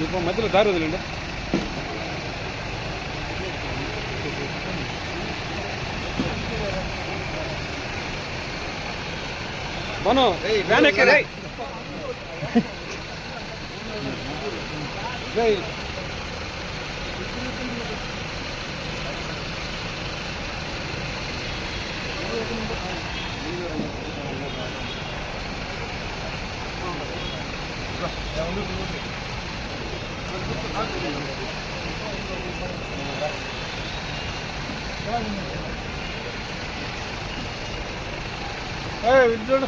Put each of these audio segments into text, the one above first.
ఇప్పుడు మధ్యలో దారి వదిలేండి. మను వ్యాన్ ఎక్కారా? విద్యుడు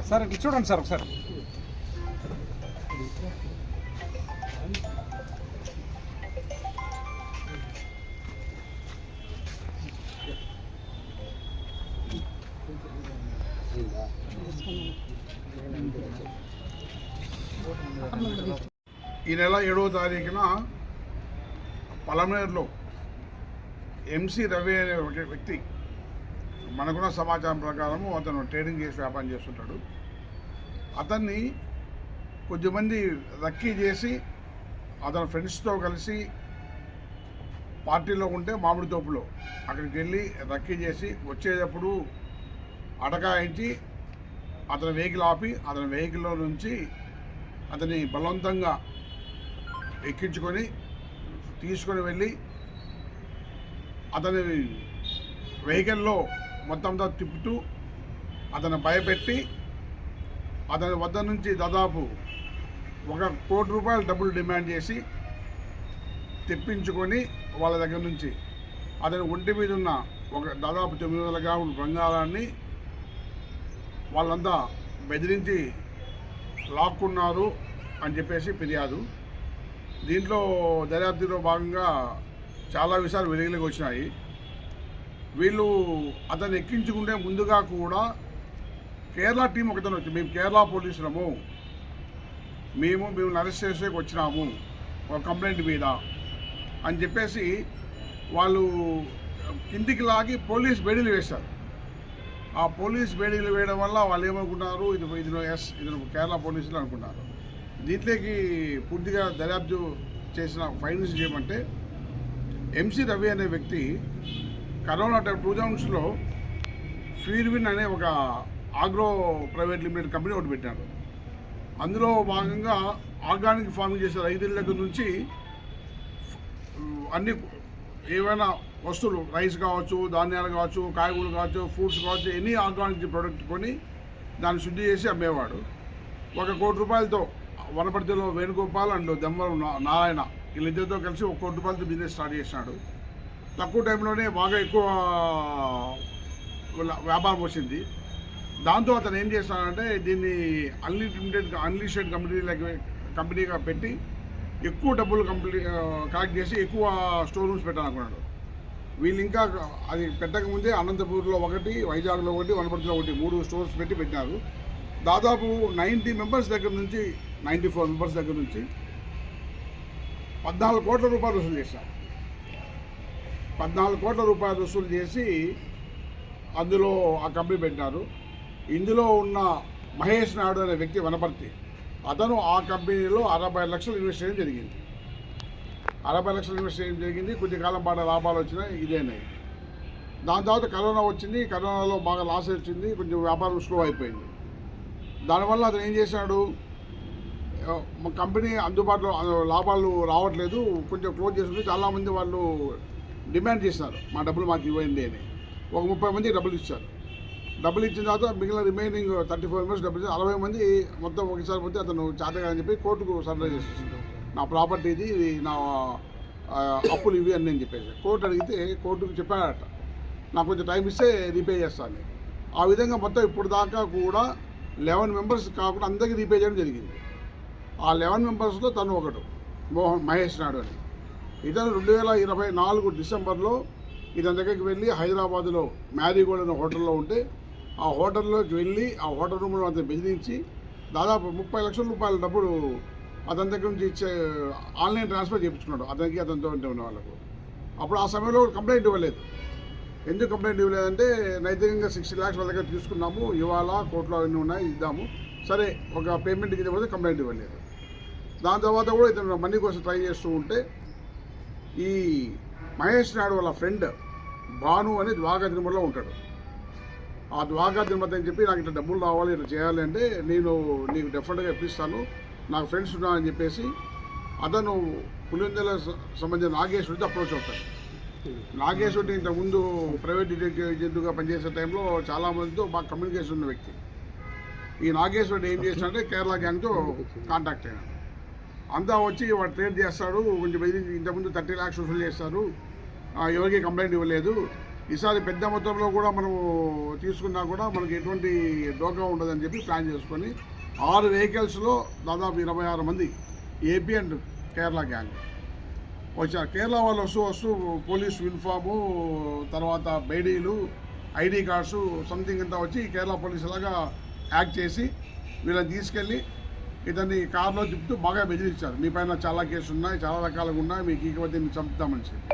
సార్ ఇట్లా చూడండి సార్ ఒకసారి. ఈ నెల 7వ తారీఖున పలమనేరులో ఎంసీ రవి అనే ఒక వ్యక్తి, మనకున్న సమాచారం ప్రకారము అతను ట్రేడింగ్ చేసి వ్యాపారం చేస్తుంటాడు. అతన్ని కొద్దిమంది రక్కీ చేసి అతని ఫ్రెండ్స్తో కలిసి పార్టీలో ఉంటే మామిడి తోపులో అక్కడికి వెళ్ళి రక్కీ చేసి వచ్చేటప్పుడు అటకాయించి అతని వెహికల్ ఆపి అతని వెహికల్లో నుంచి అతని బలవంతంగా ఎక్కించుకొని తీసుకొని వెళ్ళి అతని వెహికల్లో మొత్తంతో తిప్పుతూ అతను భయపెట్టి అతని వద్ద నుంచి దాదాపు ₹1 కోటి డబ్బులు డిమాండ్ చేసి తెప్పించుకొని వాళ్ళ దగ్గర నుంచి అతని ఒంటి మీద ఉన్న దాదాపు 900 గ్రాముల బంగారాన్ని వాళ్ళంతా బెదిరించి లాక్కున్నారు అని చెప్పేసి ఫిర్యాదు. దీంట్లో దర్యాప్తులో భాగంగా చాలా విషయాలు వెలుగులోకి వచ్చినాయి. వీళ్ళు అతన్ని ఎక్కించుకుంటే ముందుగా కూడా కేరళ టీం ఒకతను వచ్చి, మేము కేరళ పోలీసులము, మేము అరెస్ట్ చేసేకి వచ్చినాము ఒక కంప్లైంట్ మీద అని చెప్పేసి వాళ్ళు కిందికి లాగి పోలీస్ బేడీలు వేశారు. ఆ పోలీస్ బేడీలు వేయడం వల్ల వాళ్ళు ఏమనుకున్నారు, ఇది కేరళ పోలీసులు అనుకున్నారు. దీంట్లోకి పూర్తిగా దర్యాప్తు చేసిన ఫైండింగ్స్ చేయమంటే ఎంసీ రవి అనే వ్యక్తి కరోనా 2000లో ఫీర్విన్ అనే ఒక ఆగ్రో ప్రైవేట్ లిమిటెడ్ కంపెనీ ఒకటి పెట్టారు. అందులో భాగంగా ఆర్గానిక్ ఫార్మింగ్ చేసే రైతుల దగ్గర నుంచి అన్ని ఏవైనా వస్తువులు, రైస్ కావచ్చు, ధాన్యాలు కావచ్చు, కాయగూరలు కావచ్చు, ఫ్రూట్స్ కావచ్చు, ఎనీ ఆర్గానిక్ ప్రోడక్ట్ కొని దాన్ని శుద్ధి చేసి అమ్మేవాడు. ₹1 కోటి వనపర్తిలో వేణుగోపాల్ అండ్ దెమ్మరం నారాయణ వీళ్ళిద్దరితో కలిసి ₹1 కోటి బిజినెస్ స్టార్ట్ చేసినాడు. తక్కువ టైంలోనే బాగా ఎక్కువ వ్యాపారం వచ్చింది. దాంతో అతను ఏం చేస్తాడంటే దీన్ని అన్లిమిటెడ్ కంపెనీగా పెట్టి ఎక్కువ డబ్బులు కలెక్ట్ చేసి ఎక్కువ స్టోర్ రూమ్స్ పెట్టాలనుకున్నాడు. వీళ్ళు ఇంకా అది పెట్టకముందే అనంతపూర్లో ఒకటి, వైజాగ్లో ఒకటి, వనపర్తిలో ఒకటి 3 స్టోర్స్ పెట్టినారు. దాదాపు 90 మెంబర్స్ దగ్గర నుంచి 94 మెంబర్స్ దగ్గర నుంచి ₹14 కోట్ల వసూలు చేశారు. ₹14 కోట్ల వసూలు చేసి అందులో ఆ కంపెనీ పెట్టినారు. ఇందులో ఉన్న మహేష్ నాయుడు అనే వ్యక్తి వనపర్తి, అతను ఆ కంపెనీలో 60 లక్షలు ఇన్వెస్ట్ చేయడం జరిగింది. 60 లక్షలు ఇన్వెస్ట్ చేయడం జరిగింది. కొద్ది కాలం పాటు లాభాలు వచ్చినాయి, ఇదేనాయి. దాని తర్వాత కరోనా వచ్చింది. కరోనాలో బాగా లాస్ వచ్చింది, కొంచెం వ్యాపారం స్లో అయిపోయింది. దానివల్ల అతను ఏం చేశాడు, కంపెనీ అందుబాటులో లాభాలు రావట్లేదు, కొంచెం క్లోజ్ చేసుకుని చాలామంది వాళ్ళు డిమాండ్ చేస్తున్నారు, మా డబ్బులు మాకు ఇవ్వండి అని. ఒక 30 మంది డబ్బులు ఇచ్చారు. డబ్బులు ఇచ్చిన తర్వాత మిగిలిన రిమైనింగ్ 34 మెంబర్స్ డబ్బులు ఇచ్చారు. 60 మంది మొత్తం ఒకసారి పోతే అతను చేతగాని చెప్పి కోర్టుకు సరెండర్ చేసేసాడు. నా ప్రాపర్టీ ఇది, నా అప్పులు ఇవి అని నేను చెప్పేసి కోర్టు అడిగితే కోర్టుకు చెప్పాడట, నాకు కొంచెం టైం ఇస్తే రీపే చేస్తాను. ఆ విధంగా మొత్తం ఇప్పుడు దాకా కూడా 11 మెంబర్స్ కాకుండా అందరికీ రీపే చేయడం జరిగింది. ఆ 11 మెంబర్స్లో తను ఒకడు మహేష్ నాయుడు అని. ఇతను 2024 డిసెంబర్లో ఇతని దగ్గరికి వెళ్ళి హైదరాబాద్లో మ్యారీగోల్డ్ అనే హోటల్లో ఉంటే ఆ హోటల్లోకి వెళ్ళి ఆ హోటల్ రూమ్లో అతను బెదిరించి దాదాపు 30 లక్షల రూపాయల డబ్బులు అతని దగ్గర నుంచి ఇచ్చే ఆన్లైన్ ట్రాన్స్ఫర్ చేయించుకున్నాడు అతనికి అతనితో ఉన్న వాళ్ళకు. అప్పుడు ఆ సమయంలో కంప్లైంట్ ఇవ్వలేదు. ఎందుకు కంప్లైంట్ ఇవ్వలేదంటే నైతికంగా 60 lakhs వాళ్ళ దగ్గర తీసుకున్నాము, ఇవాళ కోర్టులో అన్నీ ఉన్నాయి, ఇద్దాము, సరే ఒక పేమెంట్కి ఇవ్వకపోతే కంప్లైంట్ ఇవ్వలేదు. దాని తర్వాత కూడా ఇతను మనీ కోసం ట్రై చేస్తూ ఉంటే ఈ మహేష్ నాయుడు వాళ్ళ ఫ్రెండ్ భాను అని ద్వారకా తిరుమలలో ఉంటాడు. ఆ ద్వారకా తిరుమల అని చెప్పి నాకు ఇట్లా డబ్బులు రావాలి, ఇట్లా చేయాలి అంటే నేను నీకు డెఫినెట్గా ఇప్పిస్తాను, నాకు ఫ్రెండ్స్ ఉన్నారని చెప్పేసి అతను పులివెందుల సంబంధించిన నాగేశ్వరికి అప్రోచ్ అవుతాడు. నాగేశ్వరి ఇంతకుముందు ప్రైవేట్ డిటెక్టివ్ ఏజెంట్గా పనిచేసే టైంలో చాలామందితో బాగా కమ్యూనికేషన్ ఉన్న వ్యక్తి. ఈ నాగేశ్వరుడు ఏం చేశాడంటే కేరళ గ్యాంగ్తో కాంటాక్ట్ అయినాడు. అంతా వచ్చి వాడు ట్రేడ్ చేస్తాడు, కొంచెం ఇంతకుముందు 30 lakhs వసూలు చేస్తారు, ఎవరికి కంప్లైంట్ ఇవ్వలేదు, ఈసారి పెద్ద మొత్తంలో కూడా మనము తీసుకున్నా కూడా మనకి ఎటువంటి డోకా ఉండదని చెప్పి ప్లాన్ చేసుకొని 6 vehiclesలో దాదాపు 26 మంది ఏపీ అండ్ కేరళ గ్యాంగ్ వచ్చారు. కేరళ వాళ్ళు వస్తూ పోలీస్ యూనిఫాము, తర్వాత బైడీలు, ఐడి కార్డ్స్ సంథింగ్ అంతా వచ్చి కేరళ పోలీసు లాగా యాక్ట్ చేసి వీళ్ళని తీసుకెళ్ళి ఇతన్ని కారులో తిప్పుతూ బాగా బెదిరించారు. మీ పైన చాలా కేసులు ఉన్నాయి, చాలా రకాలుగా ఉన్నాయి, మీకు ఇకపోతే చంపుతామని చెప్పి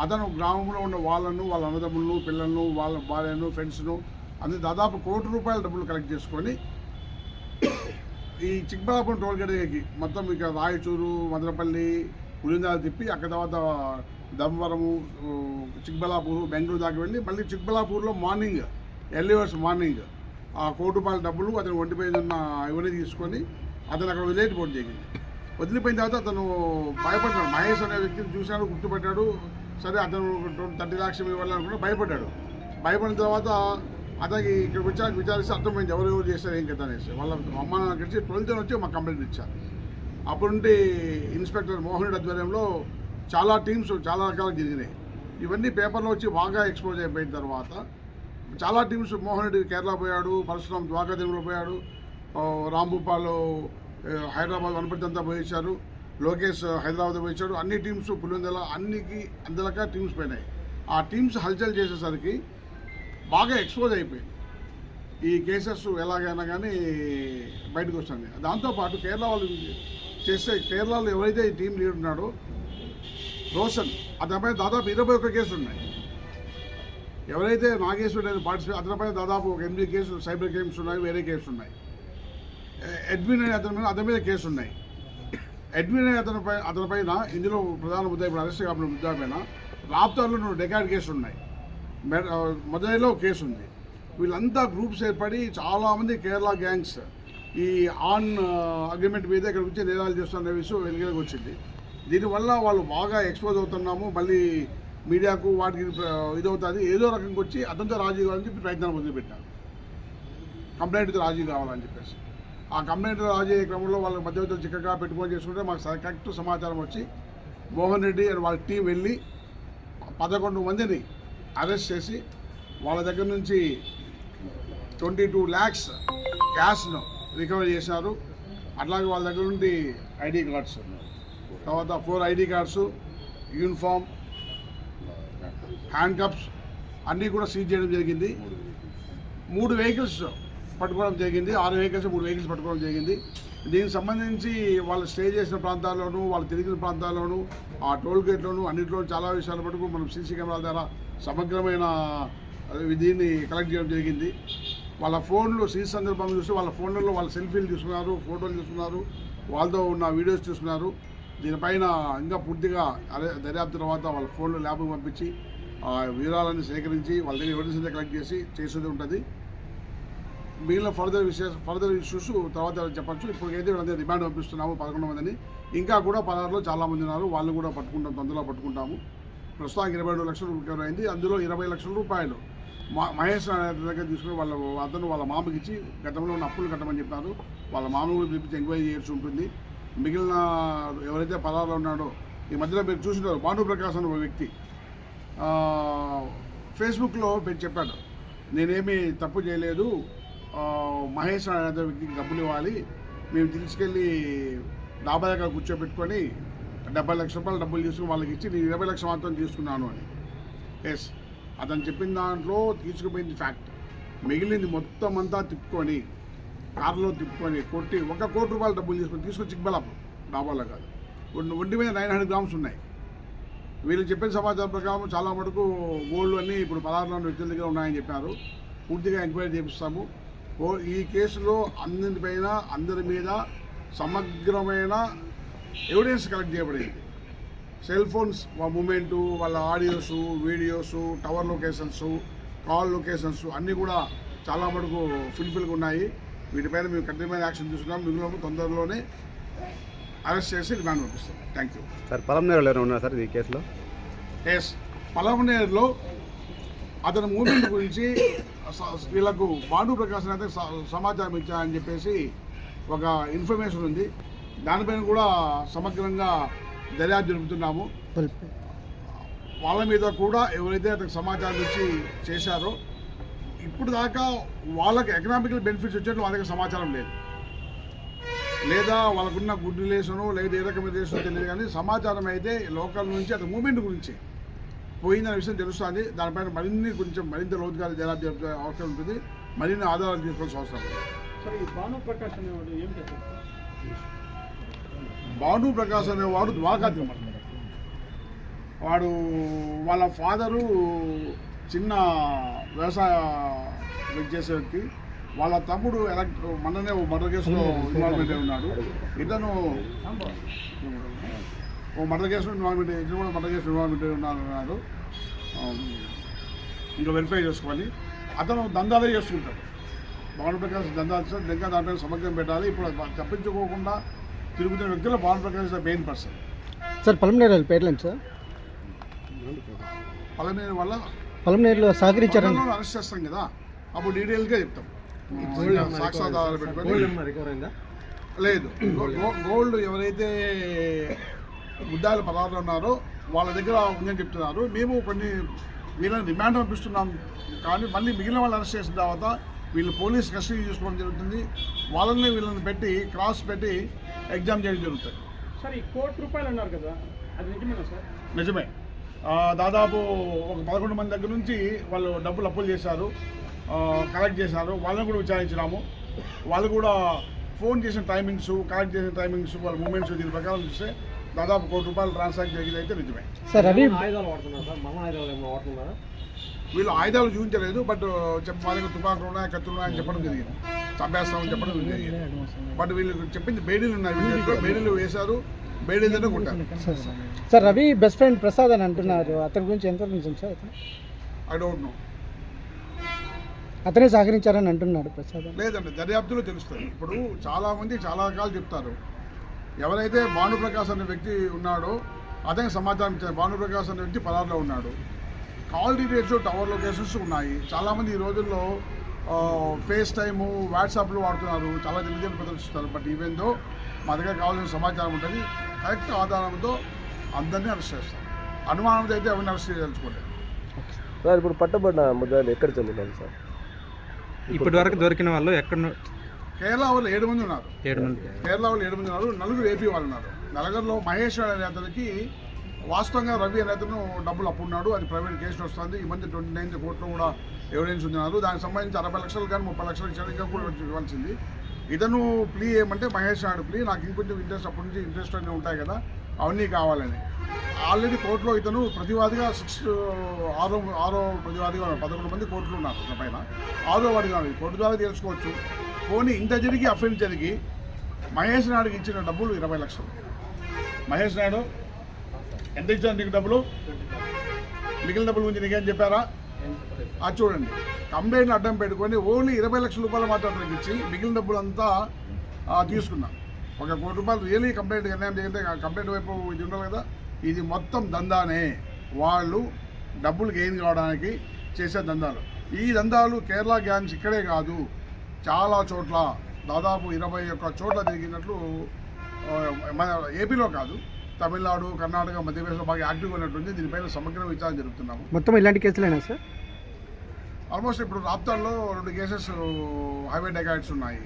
అతను గ్రామంలో ఉన్న వాళ్ళను, వాళ్ళ అన్నదమ్ములను, పిల్లలను, వాళ్ళ భార్యను, ఫ్రెండ్స్ను అందరూ దాదాపు ₹1 కోటి డబ్బులు కలెక్ట్ చేసుకొని ఈ చిక్బలాపురం టోల్గేట్ దగ్గరికి మొత్తం ఇక రాయచూరు, మదనపల్లి, పులిందాలు తిప్పి అక్కడ తర్వాత ధర్మవరము, చిక్బలాపూర్, బెంగళూరు దాకా వెళ్ళి మళ్ళీ చిక్బలాపూర్లో మార్నింగ్ ఎర్లీ అవర్స్ మార్నింగ్ ఆ ₹1 కోటి డబ్బులు అతను ఒంటిపై ఉన్న ఇవన్నీ తీసుకొని అతను అక్కడ వదిలేకపోవడం జరిగింది. వదిలిపోయిన తర్వాత అతను భయపడ్డాడు. మహేష్ అనే వ్యక్తిని చూశాడు, గుర్తుపెట్టాడు. సరే అతను 30 lakhs ఇవ్వాలనుకుంటే భయపడ్డాడు. భయపడిన తర్వాత అతనికి ఇక్కడికి వచ్చాక విచారిస్తే అర్థమైంది ఎవరెవరు చేశారు ఏం కదా అనేసి. వాళ్ళ అమ్మ నాన్న కలిసి 12th వచ్చి మాకు కంప్లైంట్ ఇచ్చారు. అప్పుడు నుండి ఇన్స్పెక్టర్ మోహన్ రెడ్డి ఆధ్వర్యంలో చాలా టీమ్స్ చాలా రకాలుగా జరిగినాయి. ఇవన్నీ పేపర్లో వచ్చి బాగా ఎక్స్పోజ్ అయిపోయిన తర్వాత చాలా టీమ్స్ మోహన్ రెడ్డి కేరళ పోయాడు, పరశురాం ద్వారకా తిరుమల పోయాడు, రాంభూపాల్ హైదరాబాద్ వనపర్తి అంతా పోయించారు, లోకేష్ హైదరాబాద్ పోయించాడు. అన్ని టీమ్స్ పులివెందుల అందులక టీమ్స్ పోయినాయి. ఆ టీమ్స్ హల్చల్ చేసేసరికి బాగా ఎక్స్పోజ్ అయిపోయింది. ఈ కేసెస్ ఎలాగైనా కానీ బయటకు వస్తుంది. దాంతోపాటు కేరళ వాళ్ళు చేస్తే కేరళలో ఎవరైతే ఈ టీం లీడర్ ఉన్నాడో రోషన్, అతనిపై దాదాపు 21 కేసులు ఉన్నాయి. ఎవరైతే నాగేశ్వరుడు అనేది పార్టిసిపేట్ అతనిపై దాదాపు 8 కేసులు సైబర్ క్రైమ్స్ ఉన్నాయి, వేరే కేసులు ఉన్నాయి. ఎడ్విన్ అనే అతని మీద కేసు ఉన్నాయి. ఎడ్విన్ అనే అతనిపైన ఇందులో ప్రధాన ముద్ద ఇప్పుడు అరెస్ట్ కాకుండా ముద్ద పైన రాప్తార్లో డెకాడ్ కేసులు ఉన్నాయి, మదురైలో కేసు ఉంది. వీళ్ళంతా గ్రూప్స్ ఏర్పడి చాలామంది కేరళ గ్యాంగ్స్ ఈ అగ్రిమెంట్ మీద ఇక్కడ వచ్చి నేరాలు చేస్తున్న విషయం వెలుగులోకి వచ్చింది. దీనివల్ల వాళ్ళు బాగా ఎక్స్పోజ్ అవుతున్నాము, మళ్ళీ మీడియాకు వాటికి ఇదవుతుంది, ఏదో రకంగా వచ్చి అతనితో రాజీ కావాలని చెప్పి ప్రయత్నాలు మొదలుపెట్టారు. కంప్లైంట్తో రాజీ కావాలని చెప్పేసి ఆ కంప్లైంట్ రాజీ క్రమంలో వాళ్ళ మధ్యవర్తులు చిక్కగా పెట్టుకొని చేసుకుంటే మాకు కరెక్ట్ సమాచారం వచ్చి మోహన్ రెడ్డి అండ్ వాళ్ళ టీం వెళ్ళి 11 మందిని అరెస్ట్ చేసి వాళ్ళ దగ్గర నుంచి 22 lakhs క్యాష్ను రికవరీ చేశారు. అట్లాగే వాళ్ళ దగ్గర నుండి ఐడి కార్డ్స్, తర్వాత 4 ID cards, uniform, hand cups అన్నీ కూడా సీజ్ చేయడం జరిగింది. 3 vehicles పట్టుకోవడం జరిగింది. 6 vehicles 3 vehicles పట్టుకోవడం జరిగింది. దీనికి సంబంధించి వాళ్ళు స్టే చేసిన ప్రాంతాల్లోనూ, వాళ్ళు తిరిగిన ప్రాంతాల్లోనూ, ఆ టోల్ గేట్లోనూ అన్నింటిలో చాలా విషయాల పట్టుకు మనం సీసీ కెమెరాల ద్వారా సమగ్రమైన దీన్ని కలెక్ట్ చేయడం జరిగింది. వాళ్ళ ఫోన్లు సీసీ సందర్భంగా చూసి వాళ్ళ ఫోన్లలో వాళ్ళ సెల్ఫీలు తీసుకున్నారు, ఫోటోలు తీసుకున్నారు, వాళ్ళతో ఉన్న వీడియోస్ తీసుకున్నారు. దీనిపైన ఇంకా పూర్తిగా దర్యాప్తు తర్వాత వాళ్ళ ఫోన్లు ల్యాబ్కి పంపించి వివరాలను సేకరించి వాళ్ళ దగ్గర ఎవిడెన్స్ కలెక్ట్ చేసేది ఉంటుంది. మిగిలిన ఫర్దర్ ఇష్యూస్ తర్వాత చెప్పచ్చు. ఇప్పటికైతే వీళ్ళందరూ రిమాండ్ పంపిస్తున్నాము 11 మందిని. ఇంకా కూడా 16లో చాలామంది ఉన్నారు, వాళ్ళని కూడా పట్టుకుంటాం, తొందరలో పట్టుకుంటాము. ప్రస్తుతానికి 22 లక్షలు రికవర్ అయింది. అందులో 20 లక్షల రూపాయలు మహేష్ దగ్గర తీసుకుని అతను వాళ్ళ మామకి ఇచ్చి గతంలో ఉన్న అప్పులు కట్టమని చెప్పారు. వాళ్ళ మామ కూడా పిలిపించి ఎంక్వైరీ చేయాల్సి ఉంటుంది. మిగిలిన ఎవరైతే 16లో ఉన్నాడో ఈ మధ్యలో మీరు చూసినారు, భానుప్రకాష్ అనే ఒక వ్యక్తి ఫేస్బుక్లో పెట్టి చెప్పాడు, నేనేమీ తప్పు చేయలేదు, మహేష్ అనే వ్యక్తికి డబ్బులు ఇవ్వాలి, మేము తీసుకెళ్ళి డాబా దగ్గర కూర్చోబెట్టుకొని 70 లక్షల రూపాయలు డబ్బులు తీసుకుని వాళ్ళకి ఇచ్చి నేను 20 లక్షలు మాత్రం తీసుకున్నాను అని. ఎస్, అతను చెప్పిన దాంట్లో తీసుకుపోయింది ఫ్యాక్ట్. మిగిలింది మొత్తం అంతా తిప్పుకొని కారులో తిప్పుకొని కొట్టి 1 కోటి రూపాయలు డబ్బులు తీసుకొని చిక్బలాపు డాబాలో కాదు, ఒంటి మీద 900 గ్రామ్స్ ఉన్నాయి. వీళ్ళు చెప్పిన సమాచారం ప్రకారం చాలా మటుకు గోల్డ్ అన్నీ ఇప్పుడు 16 వ్యక్తుల దగ్గర ఉన్నాయని చెప్పారు. పూర్తిగా ఎంక్వైరీ చేపిస్తాము. ఈ కేసులో అందరి మీద సమగ్రమైన ఎవిడెన్స్ కలెక్ట్ చేయబడింది. సెల్ ఫోన్స్ మూమెంటు, వాళ్ళ audios, videos, tower locations, call locations అన్నీ కూడా చాలా మటుకు ఫుల్ఫిల్గా ఉన్నాయి. వీటిపైన మేము కఠినమైన యాక్షన్ తీసుకున్నాం. మిగిలిన తొందరలోనే అరెస్ట్ చేసి రిమాండ్ పంపిస్తాం. Thank you sir. పలమనేరులో ఏమైనా ఉన్నారు సార్ ఈ కేసులో? ఎస్, పలమనేరులో అతని మూమెంట్ గురించి వీళ్ళకు బాండు ప్రకాశం అయితే సమాచారం ఇచ్చారని చెప్పేసి ఒక ఇన్ఫర్మేషన్ ఉంది. దానిపైన కూడా సమగ్రంగా దర్యాప్తు జరుపుతున్నాము. వాళ్ళ మీద కూడా ఎవరైతే అతనికి సమాచారం ఇచ్చి చేశారో ఇప్పుడు దాకా వాళ్ళకి ఎకనామికల్ బెనిఫిట్స్ వచ్చేట్లు వాళ్ళకి సమాచారం లేదు, లేదా వాళ్ళకున్న గుడ్ రిలేషను లేదా ఏ రకమైన రిలేషన్ తెలియదు. కానీ సమాచారం అయితే లోకల్ నుంచి అతని మూమెంట్ గురించి పోయిందనే విషయం తెలుస్తుంది. దానిపైన మరింత లోతుగా దర్యాప్తు అవసరం ఉంటుంది. మరిన్ని ఆధారాలు తీసుకోవాల్సిన అవసరం ఉంది. భాను ప్రకాష్ అనేవాడు ద్వారకా తిరుమల. వాడు వాళ్ళ ఫాదరు చిన్న వ్యవసాయ చేసే వ్యక్తి. వాళ్ళ తమ్ముడు మొన్ననే మర్డర్ కేసులో ఇన్వాల్వ్మెంట్ అయి ఉన్నాడు. ఇతను మర్డర్ కేసులో ఇన్వాల్వ్మెంట్ అయి ఉన్నాడు. ఇంకా వెరిఫై చేసుకోవాలి. అతను దందాలే చేసుకుంటాడు. భాను ప్రకాష్ దందాలు ఇంకా దానిపైన సమగ్రం పెట్టాలి. ఇప్పుడు తప్పించుకోకుండా తిరుగుతున్న వ్యక్తుల్లో Bhanu Prakash the main person. Sir Palamaneru పేర్లేండి సార్. పలమనేరులో సహకరించారని అరెస్ట్ చేస్తాం కదా, అప్పుడు డీటెయిల్గా చెప్తాం. సాక్ష్యాధారాలు పెట్టుకొని లేదు. గోల్డ్ ఎవరైతే ముద్దాయిలు పదార్థాలు ఉన్నారో వాళ్ళ దగ్గర ఉందని చెప్తున్నారు. మేము కొన్ని వీళ్ళని రిమాండ్ పంపిస్తున్నాం. కానీ మళ్ళీ మిగిలిన వాళ్ళు అరెస్ట్ చేసిన తర్వాత వీళ్ళు పోలీస్ కస్టడీ తీసుకోవడం జరుగుతుంది. వీళ్ళని పెట్టి క్రాస్ పెట్టి ఎగ్జామ్ చేయడం జరుగుతుంది. సార్, ఈ ₹1,00,00,000 అన్నారు కదా, అది నిజమేనా సార్? నిజమే. దాదాపు ఒక 11 మంది దగ్గర నుంచి వాళ్ళు డబ్బులు అప్పులు చేశారు, కలెక్ట్ చేశారు. వాళ్ళని కూడా విచారించినాము. వాళ్ళు కూడా ఫోన్ చేసిన టైమింగ్స్, కలెక్ట్ చేసిన టైమింగ్స్, వాళ్ళ మూమెంట్స్ దీని ప్రకారం చూస్తే దాదాపు ₹1,00,00,000 ట్రాన్సాక్ట్ జరిగింది అయితే నిజమే. సార్ రవి వీళ్ళు ఆయుధాలు చూపించలేదు. బట్ మా దగ్గర తుపాకులు ఉన్నాయి, కత్తులు ఉన్నాయని చెప్పడం జరిగింది. చంపేస్తామని చెప్పడం జరిగింది. బట్ వీళ్ళు చెప్పింది బేడీలు ఉన్నాయి. బేడీలు వేశారు, బేడీలతో కొట్టారు. Sir Ravi best friend Prasad అని అంటున్నారు. అతని గురించి ఎంత నిజం సార్? I don't know. అతనే సహకరించారని అంటున్నాడు ప్రసాద్. లేదండి, దర్యాప్తులో తెలుస్తుంది. ఇప్పుడు చాలామంది చాలా రకాలు చెప్తారు. ఎవరైతే భానుప్రకాష్ అనే వ్యక్తి ఉన్నాడో అతనికి సమాచారం ఇచ్చారు. భానుప్రకాష్ అనే వ్యక్తి పలార్లో ఉన్నాడు. కాల్ డీటెయిల్స్, టవర్ లొకేషన్స్ ఉన్నాయి. చాలామంది ఈ రోజుల్లో ఫేస్ టైము, వాట్సాప్లు వాడుతున్నారు, చాలా తెలియజేయని ప్రదర్శిస్తారు. బట్ ఈవెందో మా దగ్గర కావాల్సిన సమాచారం ఉంటుంది. కరెక్ట్ ఆధారంతో అందరినీ అరెస్ట్ చేస్తారు. అనుమానంతో అయితే ఎవరిని అరెస్ట్ చేయదలుచుకోలేదు. సార్, ఇప్పుడు పట్టబడిన ముద్దాయిలు ఎక్కడ చెందినారు సార్? ఇప్పటి వరకు దొరికిన వాళ్ళు ఎక్కడ? కేరళ వాళ్ళు 7 మంది ఉన్నారు. కేరళ వాళ్ళు 7 మంది ఉన్నారు. 4 ఏపీ వాళ్ళు ఉన్నారు. నలుగురిలో మహేష్ అనే అతనికి వాస్తవంగా రవి అనే అతను డబ్బులు అప్పున్నాడు. అది ప్రైవేట్ కేసులో వస్తుంది. ఈ మధ్య 29 కోట్లు కూడా ఎవిడెన్స్ ఉన్నారు. దానికి సంబంధించి 60 లక్షలు కానీ 30 లక్షలు ఇచ్చాడు. ఇంకా కూడా ఇవ్వాల్సింది. ఇతను ప్లీ ఏమంటే మహేష్ నాయుడు ప్లీ, నాకు ఇంకొంచెం ఇంట్రెస్ట్, అప్పటి నుంచి ఇంట్రెస్ట్ అన్నీ ఉంటాయి కదా, అవన్నీ కావాలని. ఆల్రెడీ కోర్టులో ఇతను ప్రతివాదిగా ఆరో ప్రతివాదిగా 11 మంది కోర్టులు ఉన్నారు. ఇతని పైన 6వ వాడిగా కోర్టు ద్వారా తెలుసుకోవచ్చు. పోనీ ఇంత జరిగి అఫెన్స్ జరిగి మహేష్ నాయుడుకి ఇచ్చిన డబ్బులు 20 లక్షలు. మహేష్ నాయుడు ఎంత ఇచ్చారు నీకు డబ్బులు? మిగిలిన డబ్బుల గురించి నీకేం చెప్పారా? అది చూడండి. కంప్లైంట్లు అడ్డం పెట్టుకొని ఓన్లీ 20 లక్షల రూపాయలు మాత్రం ఇచ్చి మిగిలిన డబ్బులు అంతా తీసుకున్నాం. ₹1 కోటి రియలీ కంప్లైంట్ నిర్ణయం చేస్తే కంప్లైంట్ వైపు ఇది ఉండాలి కదా. ఇది మొత్తం దందానే. వాళ్ళు డబ్బులు గెయిన్ కావడానికి చేసే దందాలు. ఈ దందాలు కేరళ గ్యాంగ్స్ ఇక్కడే కాదు, చాలా చోట్ల దాదాపు 21 చోట్ల జరిగినట్లు. మన ఏపీలో కాదు, తమిళనాడు, కర్ణాటక, మధ్యప్రదేశ్లో బాగా యాక్టివ్గా ఉన్నట్టుంది. దీనిపైన సమగ్ర విచారణ జరుపుతున్నాము. మొత్తం ఇలాంటి కేసులేనా సార్? ఆల్మోస్ట్ ఇప్పుడు రాప్తాడ్లో 2 కేసెస్ హైవే డెకాయిట్స్ ఉన్నాయి.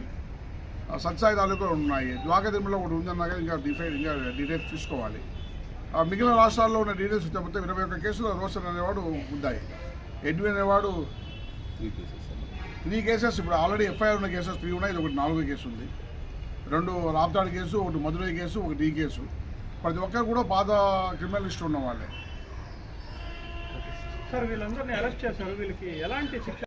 సత్సాయి తాలూకా ఉన్నాయి. ద్వారకా తిరుమలలో ఒకటి ఉందన్నా కానీ ఇంకా డీటెయిల్స్ చూసుకోవాలి. మిగిలిన రాష్ట్రాల్లో ఉన్న డీటెయిల్స్ వచ్చే మొత్తం 21 కేసులు రోషన్ అనేవాడు ఉన్నాయి. ఎడ్విన్ అనేవాడు 3 కేసెస్. ఇప్పుడు ఆల్రెడీ ఎఫ్ఐఆర్ ఉన్న కేసెస్ 3 ఉన్నాయి. ఇది ఒకటి 4వ కేసు ఉంది. 2 రాప్తాడు కేసు, ఒకటి మధురై కేసు, ఒకటి ఈ కేసు. ప్రతి ఒక్కరు కూడా పాత క్రిమినల్ లిస్ట్ ఉన్న వాళ్ళే. సార్ వీళ్ళందరినీ అరెస్ట్ చేశారు, వీళ్ళకి ఎలాంటి శిక్ష